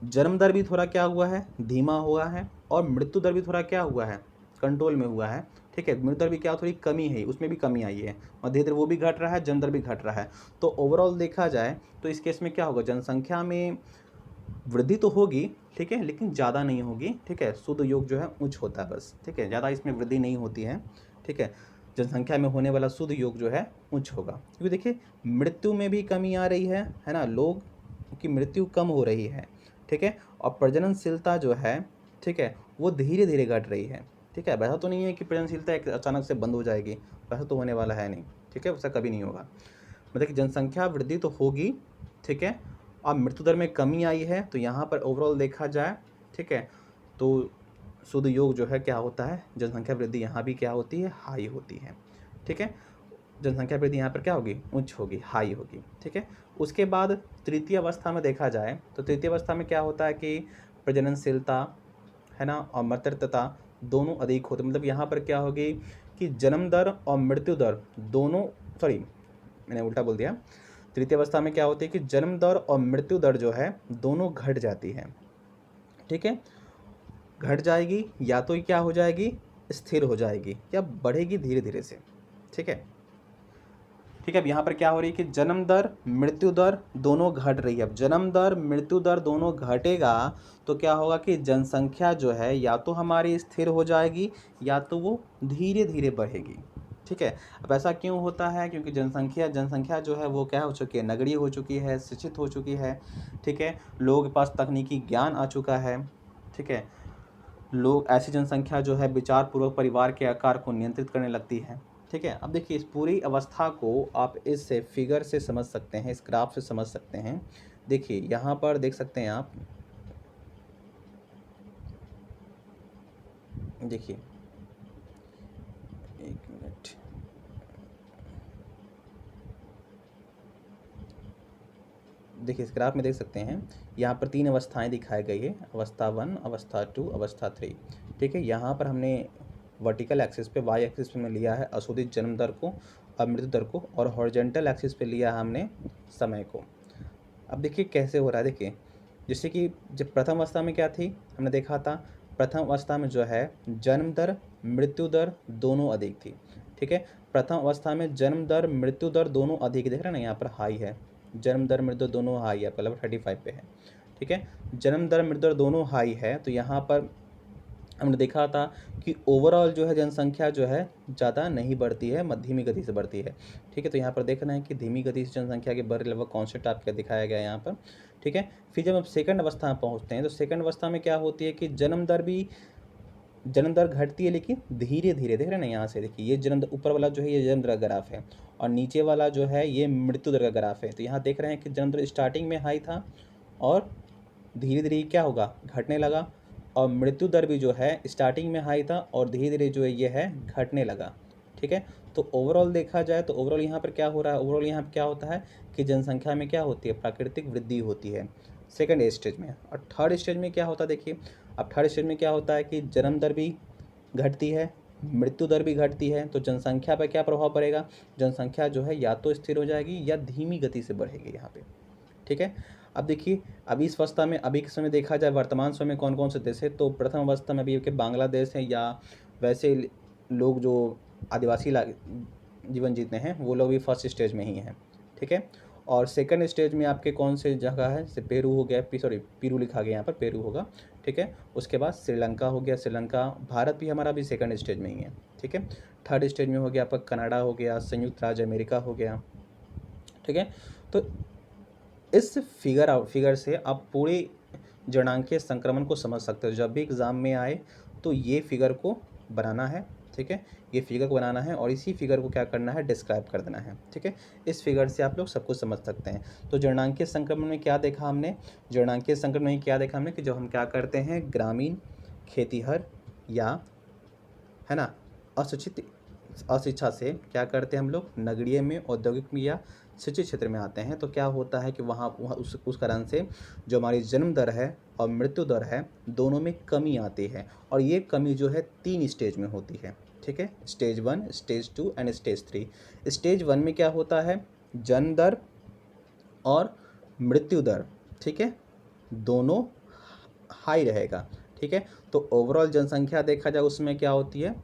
Speaker 1: जन्म दर भी थोड़ा क्या हुआ है, धीमा हुआ है, और मृत्यु दर भी थोड़ा क्या हुआ है, कंट्रोल में हुआ है। ठीक है, मृत्यु दर भी क्या थोड़ी कमी है, उसमें भी कमी आई है, और धीरे धीरे वो भी घट रहा है, जन्म दर भी घट रहा है। तो ओवरऑल देखा जाए तो इस केस में क्या होगा, जनसंख्या में वृद्धि तो होगी, ठीक है, लेकिन ज़्यादा नहीं होगी। ठीक है, शुद्ध योग जो है उच्च होता है बस। ठीक है, ज़्यादा इसमें वृद्धि नहीं होती है। ठीक है, जनसंख्या में होने वाला शुद्ध योग जो है उच्च होगा, क्योंकि देखिए मृत्यु में भी कमी आ रही है ना, लोग की मृत्यु कम हो रही है। ठीक है, और प्रजननशीलता जो है, ठीक है, वो धीरे धीरे घट रही है। ठीक है, वैसा तो नहीं है कि प्रजननशीलता एक अचानक से बंद हो जाएगी, वैसा तो होने वाला है नहीं। ठीक है, वैसा कभी नहीं होगा, मतलब कि जनसंख्या वृद्धि तो होगी। ठीक है, और मृत्यु दर में कमी आई है, तो यहाँ पर ओवरऑल देखा जाए, ठीक है, तो शुद्ध योग जो है क्या होता है, जनसंख्या वृद्धि यहाँ भी क्या होती है, हाई होती है। ठीक है, जनसंख्या वृद्धि यहाँ पर क्या होगी, उच्च होगी, हाई होगी। ठीक है, उसके बाद तृतीय अवस्था में देखा जाए तो तृतीय अवस्था में क्या होता है कि प्रजननशीलता है ना और मातृत्वता दोनों अधिक होते, मतलब यहाँ पर क्या होगी कि जन्म दर और मृत्यु दर दोनों, सॉरी मैंने उल्टा बोल दिया, तृतीय अवस्था में क्या होती है कि जन्म दर और मृत्यु दर जो है दोनों घट जाती है। ठीक है, घट जाएगी या तो क्या हो जाएगी, स्थिर हो जाएगी या बढ़ेगी धीरे धीरे से। ठीक है, ठीक है, अब यहाँ पर क्या हो रही है कि जन्म दर मृत्यु दर दोनों घट रही है। अब जन्म दर मृत्यु दर दोनों घटेगा तो क्या होगा कि जनसंख्या जो है या तो हमारी स्थिर हो जाएगी या तो वो धीरे धीरे बढ़ेगी। ठीक है, अब ऐसा क्यों होता है, क्योंकि जनसंख्या जो है वो क्या हो चुकी है, नगरीय हो चुकी है, शिक्षित हो चुकी है। ठीक है, लोगों के पास तकनीकी ज्ञान आ चुका है। ठीक है, लोग ऐसी जनसंख्या जो है विचारपूर्वक परिवार के आकार को नियंत्रित करने लगती है। ठीक है, अब देखिए इस पूरी अवस्था को आप इस फिगर से समझ सकते हैं, इस ग्राफ से समझ सकते हैं। देखिए यहाँ पर देख सकते हैं आप, देखिए एक मिनट, देखिए इस ग्राफ में देख सकते हैं यहाँ पर 3 अवस्थाएं दिखाई गई है, अवस्था 1, अवस्था 2, अवस्था 3। ठीक है, यहाँ पर हमने वर्टिकल एक्सिस पे, वाई एक्सिस पे में लिया है अशोधित जन्म दर को और मृत्यु दर को, और हॉरिजॉन्टल एक्सिस पे लिया है हमने समय को। अब देखिए कैसे हो रहा है, देखिए जैसे कि जब प्रथम अवस्था में क्या थी, हमने देखा था प्रथम अवस्था में जो है जन्म दर मृत्यु दर दोनों अधिक थी। ठीक है, प्रथम अवस्था में जन्म दर मृत्यु दर दोनों अधिक, देख रहे हैं ना यहाँ पर हाई है, जन्म दर मृत्यु दर दोनों हाई है, लगभग 35 पे है। ठीक है, जन्म दर मृत्यु दर दोनों हाई है, तो यहाँ पर हमने देखा था कि ओवरऑल जो है जनसंख्या जो है ज़्यादा नहीं बढ़ती है, धीमी गति से बढ़ती है। ठीक है, तो यहाँ पर देखना है कि धीमी गति से जनसंख्या के बढ़ लगभग कॉन्सेप्ट आपका दिखाया गया है यहाँ पर। ठीक है, फिर जब हम सेकंड अवस्था में पहुँचते हैं तो सेकंड अवस्था में क्या होती है कि जन्म दर घटती है लेकिन धीरे धीरे, देख रहे हैं ना यहाँ से, देखिए ये जन्म दर ऊपर वाला जो है ये जन्म दर का ग्राफ है और नीचे वाला जो है ये मृत्यु दर का ग्राफ है। तो यहाँ देख रहे हैं कि जन्म दर स्टार्टिंग में हाई था और धीरे धीरे क्या होगा, घटने लगा, और मृत्यु दर भी जो है स्टार्टिंग में हाई था और धीरे धीरे जो है ये है घटने लगा। ठीक है, तो ओवरऑल देखा जाए तो ओवरऑल यहाँ पर क्या हो रहा है, ओवरऑल यहाँ पर क्या होता है कि जनसंख्या में क्या होती है, प्राकृतिक वृद्धि होती है सेकंड स्टेज में। और थर्ड स्टेज में क्या होता है, देखिए अब थर्ड स्टेज में क्या होता है कि जन्म दर भी घटती है, मृत्यु दर भी घटती है, तो जनसंख्या पर क्या प्रभाव पड़ेगा, जनसंख्या जो है या तो स्थिर हो जाएगी या धीमी गति से बढ़ेगी यहाँ पे। ठीक है, अब देखिए अभी इस अवस्था में, अभी के समय देखा जाए वर्तमान समय में कौन कौन से देश है, तो प्रथम अवस्था में अभी के बांग्लादेश है, या वैसे लोग जो आदिवासी जीवन जीते हैं वो लोग भी फर्स्ट स्टेज में ही हैं। ठीक है, और सेकंड स्टेज में आपके कौन से जगह है, जैसे पेरू हो गया, सॉरी पेरू लिखा गया यहाँ पर, पेरू होगा। ठीक है, उसके बाद श्रीलंका हो गया, श्रीलंका, भारत भी हमारा भी सेकंड स्टेज में ही है। ठीक है, थर्ड स्टेज में हो गया आपका कनाडा हो गया, संयुक्त राज्य अमेरिका हो गया। ठीक है, तो इस फिगर से आप पूरे जनांकीय संक्रमण को समझ सकते हो। जब भी एग्ज़ाम में आए तो ये फिगर को बनाना है। ठीक है, ये फिगर को बनाना है और इसी फिगर को क्या करना है, डिस्क्राइब कर देना है। ठीक है, इस फिगर से आप लोग सब कुछ समझ सकते हैं। तो जनांकीय संक्रमण में क्या देखा हमने, जनांकीय संक्रमण में क्या देखा हमने कि जब हम क्या करते हैं, ग्रामीण खेतीहर या है ना अशिक्षा से क्या करते हैं हम लोग, नगरीय में, औद्योगिक में या शिक्षित क्षेत्र में आते हैं, तो क्या होता है कि वहाँ उस कारण से जो हमारी जन्म दर है और मृत्यु दर है दोनों में कमी आती है। और ये कमी जो है 3 स्टेज में होती है। ठीक है, stage 1, stage 2 and stage 3। Stage 1 में क्या होता है, जन्म दर और मृत्यु दर, ठीक है, दोनों हाई रहेगा। ठीक है, तो ओवरऑल जनसंख्या देखा जाए उसमें क्या होती है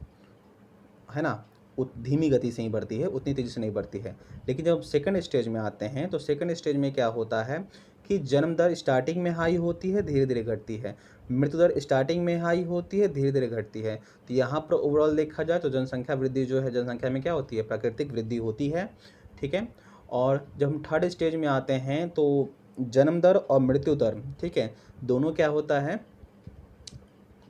Speaker 1: ना, धीमी गति से ही बढ़ती है, उतनी तेज़ी से नहीं बढ़ती है। लेकिन जब सेकंड स्टेज में आते हैं तो सेकंड स्टेज में क्या होता है कि जन्म दर स्टार्टिंग में हाई होती है, धीरे धीरे घटती है, मृत्यु दर स्टार्टिंग में हाई होती है, धीरे धीरे घटती है। तो यहाँ पर ओवरऑल देखा जाए तो जनसंख्या वृद्धि जो है, जनसंख्या में क्या होती है, प्राकृतिक वृद्धि होती है। ठीक है, और जब हम थर्ड स्टेज में आते हैं तो जन्म दर और मृत्यु दर, ठीक है, दोनों क्या होता है,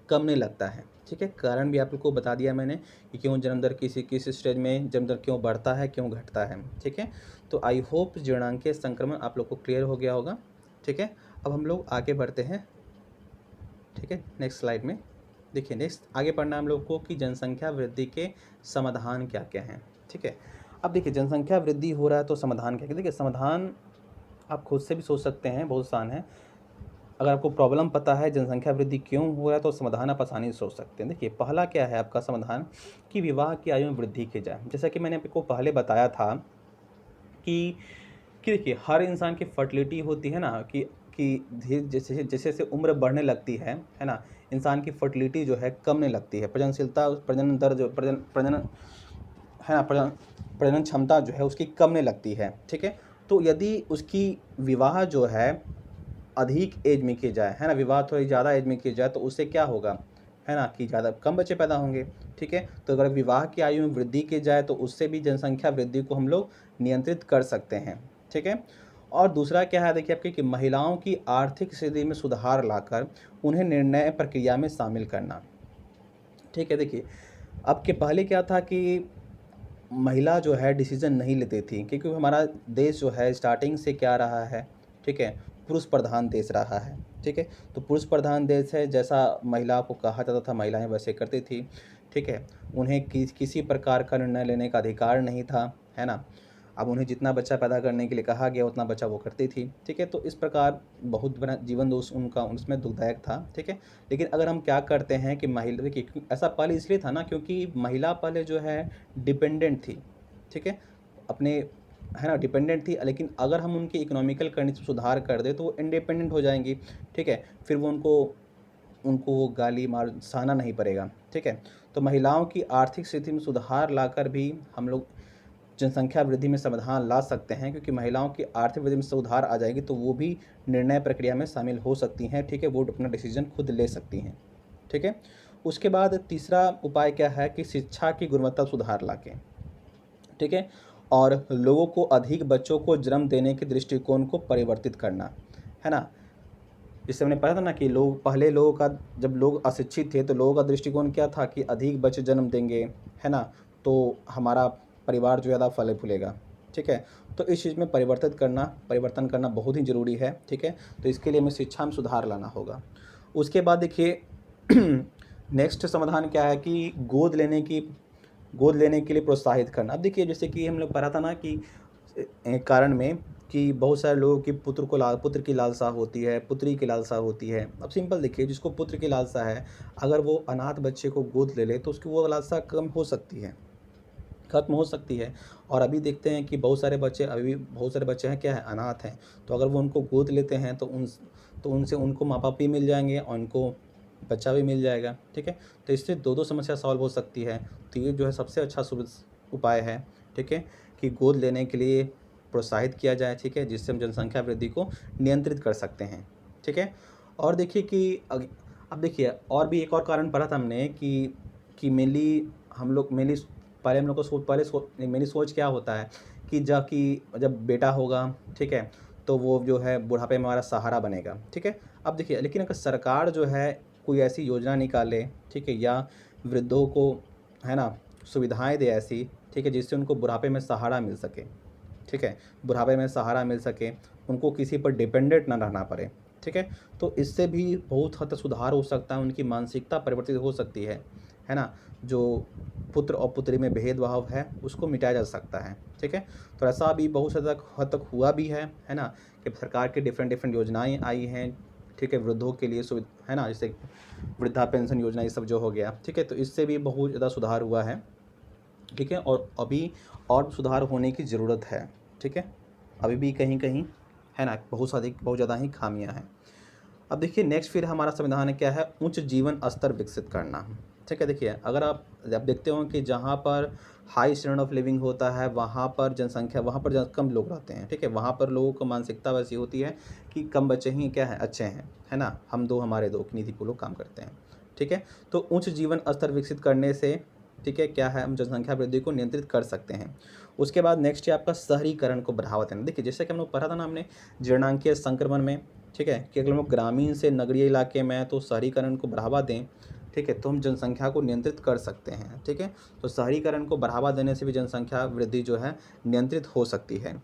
Speaker 1: कमने लगता है। ठीक है, कारण भी आप लोग को बता दिया मैंने कि क्यों जन्म दर किस स्टेज में जन्म दर क्यों बढ़ता है, क्यों घटता है। ठीक है, तो आई होप जनांकीय संक्रमण आप लोग को क्लियर हो गया होगा। ठीक है, अब हम लोग आगे बढ़ते हैं। ठीक है, नेक्स्ट स्लाइड में देखिए नेक्स्ट आगे पढ़ना है हम लोग को कि जनसंख्या वृद्धि के समाधान क्या क्या हैं। ठीक है, अब देखिए जनसंख्या वृद्धि हो रहा है तो समाधान क्या क्या। देखिए समाधान आप खुद से भी सोच सकते हैं, बहुत आसान है। अगर आपको प्रॉब्लम पता है जनसंख्या वृद्धि क्यों हो रहा है तो समाधान आप आसानी से सोच सकते हैं। देखिए पहला क्या है आपका समाधान कि विवाह की आयु में वृद्धि की जाए। जैसा कि मैंने आपको पहले बताया था कि देखिए हर इंसान की फर्टिलिटी होती है ना कि धीरे जैसे जैसे जैसे उम्र बढ़ने लगती है ना, इंसान की फर्टिलिटी जो है कम नहीं लगती है, प्रजनशीलता प्रजनन दर जो प्रजनन है ना, प्रजनन क्षमता जो है उसकी कम नहीं लगती है। ठीक है, तो यदि उसकी विवाह जो है अधिक एज में की जाए, है ना, विवाह थोड़ी ज़्यादा एज में की जाए तो उससे क्या होगा, है ना, कि ज़्यादा कम बच्चे पैदा होंगे। ठीक है, तो अगर विवाह की आयु में वृद्धि की जाए तो उससे भी जनसंख्या वृद्धि को हम लोग नियंत्रित कर सकते हैं। ठीक है, और दूसरा क्या है देखिए आपके कि महिलाओं की आर्थिक स्थिति में सुधार लाकर उन्हें निर्णय प्रक्रिया में शामिल करना। ठीक है, देखिए अब के पहले क्या था कि महिला जो है डिसीजन नहीं लेती थी, क्योंकि हमारा देश जो है स्टार्टिंग से क्या रहा है, ठीक है, पुरुष प्रधान देश रहा है। ठीक है, तो पुरुष प्रधान देश है, जैसा महिला को कहा जाता था महिलाएं वैसे करती थी। ठीक है, उन्हें किसी प्रकार का निर्णय लेने का अधिकार नहीं था, है ना। अब उन्हें जितना बच्चा पैदा करने के लिए कहा गया उतना बच्चा वो करती थी। ठीक है, तो इस प्रकार बहुत बड़ा जीवन दोष उनका उसमें दुखदायक था। ठीक है, लेकिन अगर हम क्या करते हैं कि महिला, देखिए ऐसा पहले इसलिए था ना क्योंकि महिला पहले जो है डिपेंडेंट थी। ठीक है, अपने, है ना, डिपेंडेंट थी, लेकिन अगर हम उनकी इकोनॉमिकल कंडीशन में सुधार कर दें तो वो इंडिपेंडेंट हो जाएंगी। ठीक है, फिर वो उनको उनको वो गाली मार सहना नहीं पड़ेगा। ठीक है, तो महिलाओं की आर्थिक स्थिति में सुधार लाकर भी हम लोग जनसंख्या वृद्धि में समाधान ला सकते हैं, क्योंकि महिलाओं की आर्थिक वृद्धि में सुधार आ जाएगी तो वो भी निर्णय प्रक्रिया में शामिल हो सकती हैं। ठीक है, वो अपना डिसीजन खुद ले सकती हैं। ठीक है, उसके बाद तीसरा उपाय क्या है कि शिक्षा की गुणवत्ता सुधार लाके, ठीक है, और लोगों को अधिक बच्चों को जन्म देने के दृष्टिकोण को परिवर्तित करना, है ना। जिससे हमने पढ़ा था ना कि लोग पहले लोगों का, जब लोग अशिक्षित थे तो लोगों का दृष्टिकोण क्या था कि अधिक बच्चे जन्म देंगे, है ना, तो हमारा परिवार जो ज़्यादा फले फूलेगा। ठीक है, तो इस चीज़ में परिवर्तन करना बहुत ही ज़रूरी है। ठीक है, तो इसके लिए हमें शिक्षा में सुधार लाना होगा। उसके बाद देखिए नेक्स्ट समाधान क्या है कि गोद लेने के लिए प्रोत्साहित करना। अब देखिए जैसे कि हम लोग पढ़ा था ना कि कारण में कि बहुत सारे लोगों की पुत्र की लालसा होती है, पुत्री की लालसा होती है। अब सिंपल देखिए, जिसको पुत्र की लालसा है, अगर वो अनाथ बच्चे को गोद ले ले तो उसकी वो लालसा कम हो सकती है, खत्म हो सकती है। और अभी देखते हैं कि अभी भी बहुत सारे बच्चे हैं क्या है, अनाथ हैं। तो अगर वो उनको गोद लेते हैं तो उनसे उनको माँ बाप भी मिल जाएंगे और उनको बच्चा भी मिल जाएगा। ठीक है, तो इससे दो समस्या सॉल्व हो सकती है। तो ये जो है सबसे अच्छा उपाय है। ठीक है, कि गोद लेने के लिए प्रोत्साहित किया जाए। ठीक है, जिससे हम जनसंख्या वृद्धि को नियंत्रित कर सकते हैं। ठीक है, और देखिए कि अब देखिए और भी एक और कारण पढ़ा था हमने कि मेरी सोच क्या होता है कि जब बेटा होगा, ठीक है, तो वो जो है बुढ़ापे में हमारा सहारा बनेगा। ठीक है, अब देखिए लेकिन अगर सरकार जो है कोई ऐसी योजना निकाले, ठीक है, या वृद्धों को, है ना, सुविधाएं दे ऐसी, ठीक है, जिससे उनको बुढ़ापे में सहारा मिल सके। ठीक है, बुढ़ापे में सहारा मिल सके, उनको किसी पर डिपेंडेंट ना रहना पड़े। ठीक है, तो इससे भी बहुत हद तक सुधार हो सकता है, उनकी मानसिकता परिवर्तित हो सकती है ना। जो पुत्र और पुत्री में भेदभाव है उसको मिटाया जा सकता है। ठीक है, तो ऐसा भी बहुत हद तक हुआ भी है ना, कि सरकार की डिफरेंट योजनाएं आई हैं। ठीक है, वृद्धों के लिए है ना, जैसे वृद्धा पेंशन योजना, ये सब जो हो गया। ठीक है, तो इससे भी बहुत ज़्यादा सुधार हुआ है। ठीक है, और अभी और सुधार होने की ज़रूरत है। ठीक है, अभी भी कहीं कहीं, है ना, बहुत ज़्यादा ही खामियां हैं। अब देखिए नेक्स्ट फिर हमारा संविधान क्या है, उच्च जीवन स्तर विकसित करना। ठीक है, देखिए अगर आप देखते हो कि जहाँ पर हाई स्टैंडर्ड ऑफ लिविंग होता है वहाँ पर कम लोग रहते हैं। ठीक है, वहाँ पर लोगों को मानसिकता वैसी होती है कि कम बच्चे ही क्या है, अच्छे हैं, है ना, हम दो हमारे दो की नीति को लोग काम करते हैं। ठीक है, तो उच्च जीवन स्तर विकसित करने से, ठीक है, क्या है, हम जनसंख्या वृद्धि को नियंत्रित कर सकते हैं। उसके बाद नेक्स्ट है आपका शहरीकरण को बढ़ावा देना। देखिए जैसे कि हम लोग पढ़ा था ना हमने जीर्णांकीय संक्रमण में, ठीक है, कि अगर हम लोग ग्रामीण से नगरीय इलाके में तो शहरीकरण को बढ़ावा दें, ठीक है, तो हम जनसंख्या को नियंत्रित कर सकते हैं। ठीक है, तो शहरीकरण को बढ़ावा देने से भी जनसंख्या वृद्धि जो है नियंत्रित हो सकती है।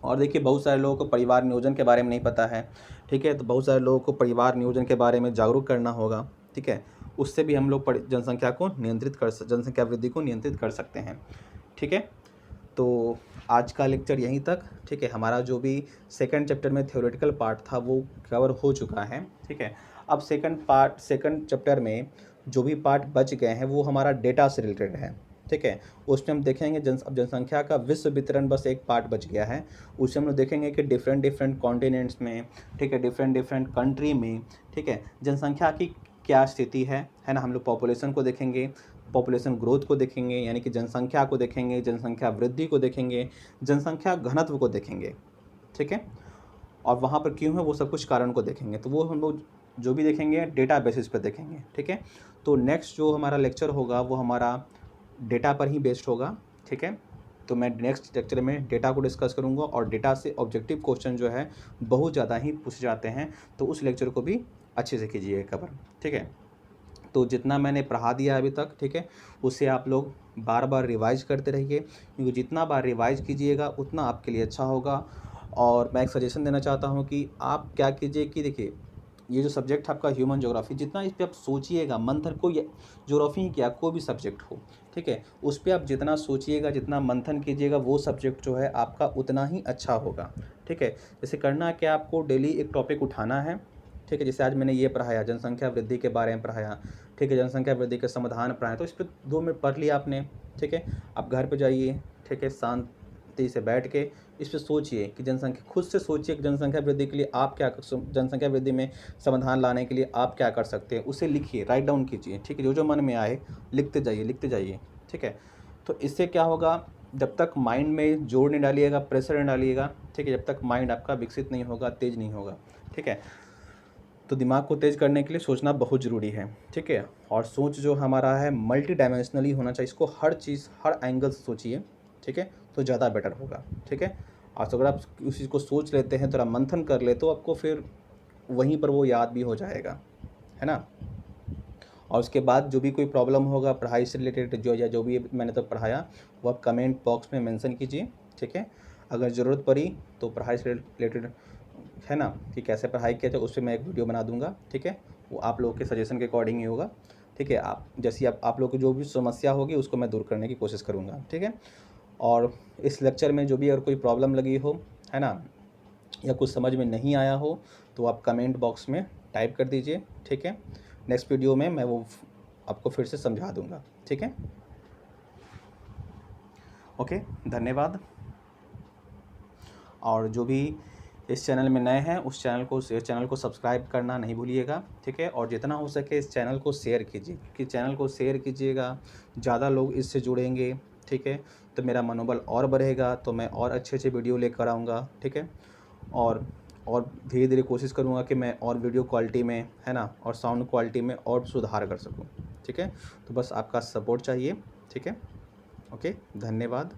Speaker 1: और देखिए बहुत सारे लोगों को परिवार नियोजन के बारे में नहीं पता है। ठीक है, तो बहुत सारे लोगों को परिवार नियोजन के बारे में जागरूक करना होगा। ठीक है, उससे भी हम लोग जनसंख्या वृद्धि को नियंत्रित कर सकते हैं। ठीक है, तो आज का लेक्चर यहीं तक। ठीक है, हमारा जो भी सेकंड चैप्टर में थ्योरेटिकल पार्ट था वो कवर हो चुका है। ठीक है, अब सेकंड चैप्टर में जो भी पार्ट बच गए हैं वो हमारा डेटा से रिलेटेड है। ठीक है, उसमें हम देखेंगे अब जनसंख्या का विश्व वितरण बस एक पार्ट बच गया है। उसमें हम लोग देखेंगे कि डिफरेंट कॉन्टिनेंट्स में, ठीक है, डिफरेंट कंट्री में, ठीक है, जनसंख्या की क्या स्थिति है ना। हम लोग पॉपुलेशन को देखेंगे, पॉपुलेशन ग्रोथ को देखेंगे, यानी कि जनसंख्या को देखेंगे, जनसंख्या वृद्धि को देखेंगे, जनसंख्या घनत्व को देखेंगे। ठीक है, और वहाँ पर क्यों है वो सब कुछ कारण को देखेंगे। तो वो हम लोग जो भी देखेंगे डेटा बेसिस पर देखेंगे। ठीक है, तो नेक्स्ट जो हमारा लेक्चर होगा वो हमारा डेटा पर ही बेस्ड होगा। ठीक है, तो मैं नेक्स्ट लेक्चर में डेटा को डिस्कस करूँगा, और डेटा से ऑब्जेक्टिव क्वेश्चन जो है बहुत ज़्यादा ही पूछे जाते हैं, तो उस लेक्चर को भी अच्छे से कीजिएगा कवर। ठीक है, तो जितना मैंने पढ़ा दिया अभी तक, ठीक है, उससे आप लोग बार बार रिवाइज करते रहिए, क्योंकि जितना बार रिवाइज कीजिएगा उतना आपके लिए अच्छा होगा। और मैं एक सजेशन देना चाहता हूँ कि आप क्या कीजिए कि देखिए, ये जो सब्जेक्ट है आपका ह्यूमन ज्योग्राफी, जितना इस पर आप सोचिएगा, मंथन को, ये ज्योग्राफी ही क्या कोई भी सब्जेक्ट हो, ठीक है, उस पर आप जितना सोचिएगा, जितना मंथन कीजिएगा, वो सब्जेक्ट जो है आपका उतना ही अच्छा होगा। ठीक है, जैसे करना क्या, आपको डेली एक टॉपिक उठाना है। ठीक है, जैसे आज मैंने ये पढ़ाया, जनसंख्या वृद्धि के बारे में पढ़ाया। ठीक है, जनसंख्या वृद्धि के समाधान पढ़ाए, तो इस पर 2 मिनट पढ़ लिया आपने। ठीक है, आप घर पे जाइए, ठीक है, शांति से बैठ के इस पर सोचिए कि जनसंख्या, खुद से सोचिए कि जनसंख्या वृद्धि के लिए आप क्या, जनसंख्या वृद्धि में समाधान लाने के लिए आप क्या कर सकते हैं, उसे लिखिए, राइट डाउन कीजिए। ठीक है, जो जो मन में आए लिखते जाइए। ठीक है, तो इससे क्या होगा, जब तक माइंड में जोर नहीं डालिएगा, प्रेशर नहीं डालिएगा, ठीक है, जब तक माइंड आपका विकसित नहीं होगा, तेज नहीं होगा। ठीक है, तो दिमाग को तेज़ करने के लिए सोचना बहुत ज़रूरी है। ठीक है, और सोच जो हमारा है मल्टी डायमेंशनली होना चाहिए, इसको हर चीज़, हर एंगल से सोचिए। ठीक है, तो ज़्यादा बेटर होगा। ठीक है, और अगर आप उस चीज़ को सोच लेते हैं, थोड़ा मंथन कर ले, तो आपको फिर वहीं पर वो याद भी हो जाएगा, है ना। और उसके बाद जो भी कोई प्रॉब्लम होगा पढ़ाई से रिलेटेड, जो भी मैंने तो पढ़ाया, वो आप कमेंट बॉक्स में मेंशन कीजिए। ठीक है, अगर ज़रूरत पड़ी तो पढ़ाई से रिलेटेड, है ना, कि कैसे पढ़ाई किया जाए, उस पर मैं एक वीडियो बना दूंगा। ठीक है, वो आप लोगों के सजेशन के अकॉर्डिंग ही होगा। ठीक है, जैसी आप लोग की जो भी समस्या होगी उसको मैं दूर करने की कोशिश करूँगा। ठीक है, और इस लेक्चर में जो भी अगर कोई प्रॉब्लम लगी हो, है ना, या कुछ समझ में नहीं आया हो, तो आप कमेंट बॉक्स में टाइप कर दीजिए। ठीक है, नेक्स्ट वीडियो में मैं वो आपको फिर से समझा दूंगा। ठीक है, ओके, धन्यवाद। और जो भी इस चैनल में नए हैं उस चैनल को सब्सक्राइब करना नहीं भूलिएगा। ठीक है, और जितना हो सके इस चैनल को शेयर कीजिए, क्योंकि चैनल को शेयर कीजिएगा, ज़्यादा लोग इससे जुड़ेंगे। ठीक है, तो मेरा मनोबल और बढ़ेगा, तो मैं और अच्छे वीडियो लेकर आऊँगा। ठीक है, और धीरे धीरे कोशिश करूँगा कि मैं और वीडियो क्वालिटी में, है ना, और साउंड क्वालिटी में और सुधार कर सकूँ। ठीक है, तो बस आपका सपोर्ट चाहिए। ठीक है, ओके, धन्यवाद।